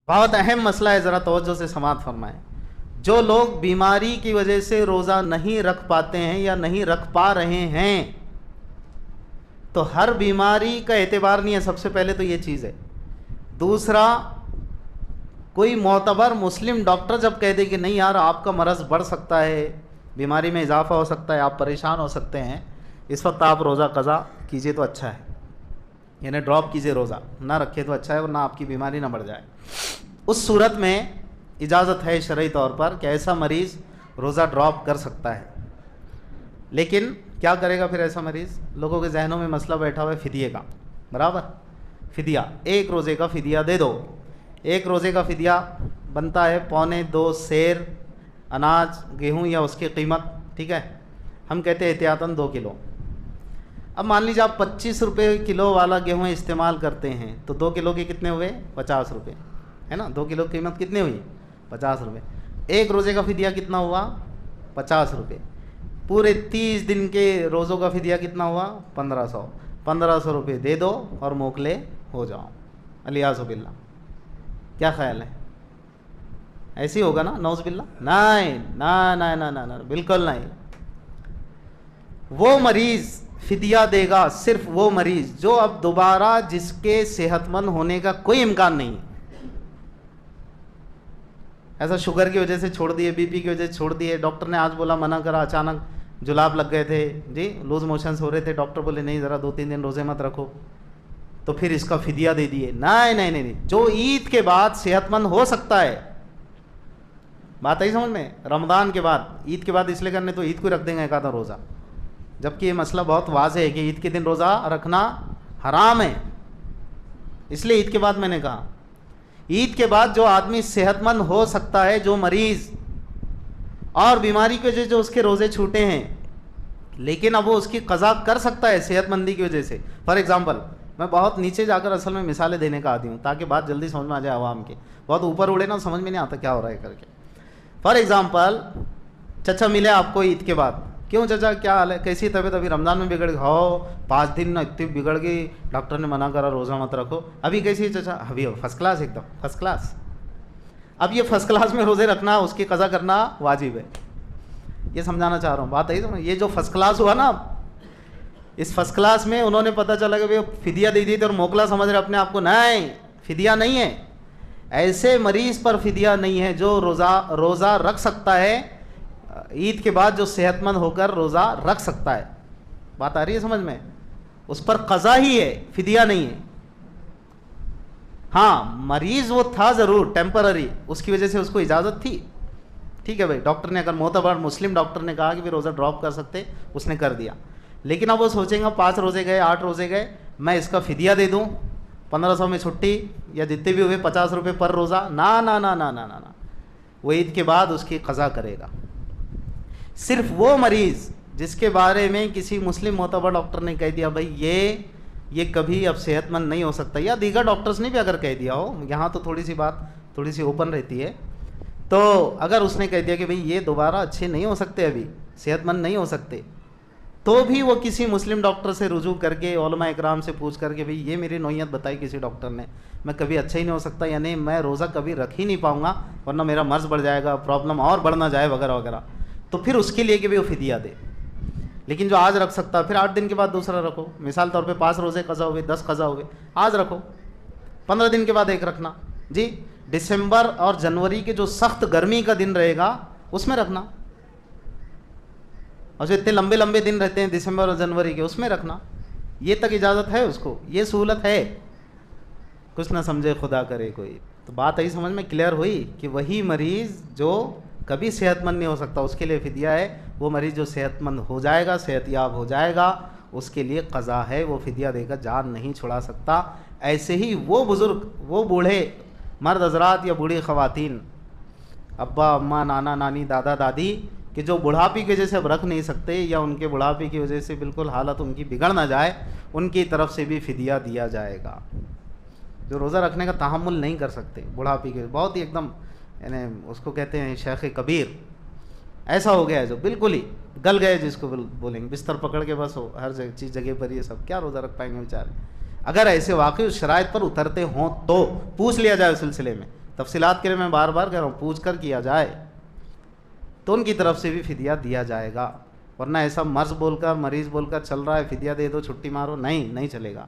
بہت اہم مسئلہ ہے، ذرا توجہ سے سماعت فرمائیں۔ جو لوگ بیماری کی وجہ سے روزہ نہیں رکھ پاتے ہیں یا نہیں رکھ پا رہے ہیں، تو ہر بیماری کا اعتبار نہیں ہے، سب سے پہلے تو یہ چیز ہے۔ دوسرا، کوئی معتبر مسلم ڈاکٹر جب کہہ دے کہ نہیں یار آپ کا مرض بڑھ سکتا ہے، بیماری میں اضافہ ہو سکتا ہے، آپ پریشان ہو سکتے ہیں، اس وقت آپ روزہ قضا کیجئے تو اچھا ہے، یعنی ڈراپ کیجئے، روزہ نہ رکھے تو اچھا ہے، ورنہ آپ کی بیماری نہ بڑھ جائے۔ اس صورت میں اجازت ہے شرعی طور پر کہ ایسا مریض روزہ ڈراپ کر سکتا ہے۔ لیکن کیا کرے گا پھر ایسا مریض؟ لوگوں کے ذہنوں میں مسئلہ بیٹھا ہوا ہے فدیے کا، برابر، فدیہ، ایک روزے کا فدیہ دے دو۔ ایک روزے کا فدیہ بنتا ہے 1.25 سیر اناج، گیہوں یا اس کی قیمت، ٹھیک ہے، ہم کہتے ہیں احتیاطاً 2 کلو۔ اب مان لیجیے آپ 25 روپے کلو والا گیہوں استعمال کرتے ہیں تو 2 کلو کے کتنے ہوئے؟ 50 روپے، ہے نا؟ 2 کلو قیمت کتنی ہوئی؟ 50 روپے۔ ایک روزے کا فدیہ کتنا ہوا؟ 50 روپے۔ پورے 30 دن کے روزوں کا فدیہ کتنا ہوا؟ 1500۔ 1500 روپے دے دو اور موکلے ہو جاؤ، الیاذ باللہ۔ کیا خیال ہے؟ ایسے ہی ہوگا نا؟ نعوذ باللہ؟ نہیں، نہ نہ نہ نہ نہ، بالکل نہیں۔ وہ مریض فدیہ دے گا صرف وہ مریض جو اب دوبارہ جس کے صحت مند ہونے کا کوئی امکان نہیں ہے۔ ایسا شوگر کی وجہ سے چھوڑ دیے، بی پی کی وجہ سے چھوڑ دیے، ڈاکٹر نے آج بولا منع کرا، اچانک جلاب لگ گئے تھے، جی لوز موشنز ہو رہے تھے، ڈاکٹر بولے نہیں ذرا 2-3 دن روزے مت رکھو، تو پھر اس کا فدیہ دے دیے۔ نہیں نہیں نہیں، جو عید کے بعد صحت مند ہو سکتا ہے، بات آئی سمجھ میں؟ رمضان کے بعد، عید کے بعد اس لیے کرنے تو عید کو رکھ دیں گے ایک آدھا روزہ، جبکہ یہ مسئلہ بہت واضح ہے کہ عید کے دن روزہ رکھنا حرام ہے، اس لیے عید کے بعد میں نے کہا۔ عید کے بعد جو آدمی صحت مند ہو سکتا ہے، جو مریض اور بیماری کی وجہ سے جو اس کے روزے چھوٹے ہیں، لیکن اب وہ اس کی قضا کر سکتا ہے صحت مندی کی وجہ سے۔ فار ایگزامپل، میں بہت نیچے جا کر اصل میں مثالیں دینے کا عادی ہوں تاکہ بات جلدی سمجھ میں آ جائے عوام کے، بہت اوپر اڑے نا سمجھ میں نہیں آتا کیا ہو رہا ہے کر کے۔ فار ایگزامپل، چچا ملے آپ کو عید کے بعد، کیوں چچا کیا حال ہے، کیسی طبیعت؟ ابھی رمضان میں بگڑ گئی، ہو 5 دن نہ اتنی بگڑ گئی، ڈاکٹر نے منع کرا روزہ مت رکھو۔ ابھی کیسی ہے چچا؟ ابھی فرسٹ کلاس، ایک دم فرسٹ کلاس۔ اب یہ فرسٹ کلاس میں روزے رکھنا، اس کی قضا کرنا واجب ہے، یہ سمجھانا چاہ رہا ہوں، بات آئی تو۔ یہ جو فرسٹ کلاس ہوا نا، اس فرسٹ کلاس میں انہوں نے پتہ چلا کہ فدیہ دے دی تھی اور موکلا سمجھ رہے اپنے آپ کو، نہیں فدیہ نہیں ہے، ایسے مریض پر فدیہ نہیں ہے جو روزہ رکھ سکتا ہے عید کے بعد، جو صحت مند ہو کر روزہ رکھ سکتا ہے۔ بات آ رہی ہے سمجھ میں؟ اس پر قضا ہی ہے، فدیہ نہیں ہے۔ ہاں مریض وہ تھا ضرور ٹیمپرری، اس کی وجہ سے اس کو اجازت تھی، ٹھیک ہے بھائی، ڈاکٹر نے اگر معتبر مسلم ڈاکٹر نے کہا کہ بھی روزہ ڈراپ کر سکتے، اس نے کر دیا۔ لیکن اب وہ سوچیں گا 5 روزے گئے، 8 روزے گئے، میں اس کا فدیہ دے دوں، 1500 میں چھٹی یا جتنے بھی ہوئے 50 روپے پر روزہ، نہ نہ نہ نہ نہ نہ، وہ عید کے بعد اس کی قضا کرے گا۔ صرف وہ مریض جس کے بارے میں کسی مسلم معتبر ڈاکٹر نے کہہ دیا بھائی یہ کبھی اب صحت مند نہیں ہو سکتا، یا دیگر ڈاکٹرز نے بھی اگر کہہ دیا ہو، یہاں تو تھوڑی سی بات تھوڑی سی اوپن رہتی ہے، تو اگر اس نے کہہ دیا کہ بھئی یہ دوبارہ اچھے نہیں ہو سکتے، ابھی صحت مند نہیں ہو سکتے، تو بھی وہ کسی مسلم ڈاکٹر سے رجوع کر کے، علماء اکرام سے پوچھ کر کے بھئی یہ میری نوعیت بتائی کسی ڈاکٹر نے، میں کبھی اچھا ہی نہیں ہو سکتا، یعنی میں روزہ کبھی رکھ ہی نہیں پاؤں گا ورنہ میرا مرض بڑھ جائے گا، پرابلم اور بڑھ نہ جائے وغیرہ وغیرہ، تو پھر اس کے لیے کہ بھی وہ فدیہ دے۔ لیکن جو آج رکھ سکتا ہے، پھر 8 دن کے بعد دوسرا رکھو، مثال طور پہ 5 روزے قضا ہوئے، 10 قضا ہوئے، آج رکھو، 15 دن کے بعد ایک رکھنا، جی دسمبر اور جنوری کے جو سخت گرمی کا دن رہے گا اس میں رکھنا، اور جو اتنے لمبے لمبے دن رہتے ہیں دسمبر اور جنوری کے، اس میں رکھنا، یہ تک اجازت ہے اس کو، یہ سہولت ہے، کچھ نہ سمجھے خدا کرے کوئی۔ تو بات آئی سمجھ میں؟ کلیئر ہوئی کہ وہی مریض جو کبھی صحت مند نہیں ہو سکتا اس کے لیے فدیہ ہے، وہ مریض جو صحت مند ہو جائے گا، صحت یاب ہو جائے گا، اس کے لیے قضا ہے، وہ فدیہ دے کر جان نہیں چھڑا سکتا۔ ایسے ہی وہ بزرگ، وہ بوڑھے مرد حضرات یا بوڑھی خواتین، ابا اماں، نانا نانی، دادا دادی، کہ جو بڑھاپی کی وجہ سے اب رکھ نہیں سکتے، یا ان کے بڑھاپی کی وجہ سے بالکل حالت ان کی بگڑ نہ جائے، ان کی طرف سے بھی فدیہ دیا جائے گا۔ جو روزہ رکھنے کا تحمل نہیں کر سکتے بڑھاپی کے، بہت ہی ایک دم، یعنی اس کو کہتے ہیں شیخ کبیر، ایسا ہو گیا ہے جو بالکل ہی گل گئے، جس کو بولیں گے بستر پکڑ کے بس ہو ہر چیز جگہ پر، یہ سب کیا روزہ رکھ پائیں گے بیچارے؟ اگر ایسے واقعی اس شرائط پر اترتے ہوں تو پوچھ لیا جائے اس سلسلے میں تفصیلات کے لیے میں بار بار کہہ رہا ہوں پوچھ کر کیا جائے تو ان کی طرف سے بھی فدیہ دیا جائے گا، ورنہ ایسا مرض بول کر مریض بول کر چل رہا ہے فدیہ دے دو چھٹی مارو، نہیں چلے گا۔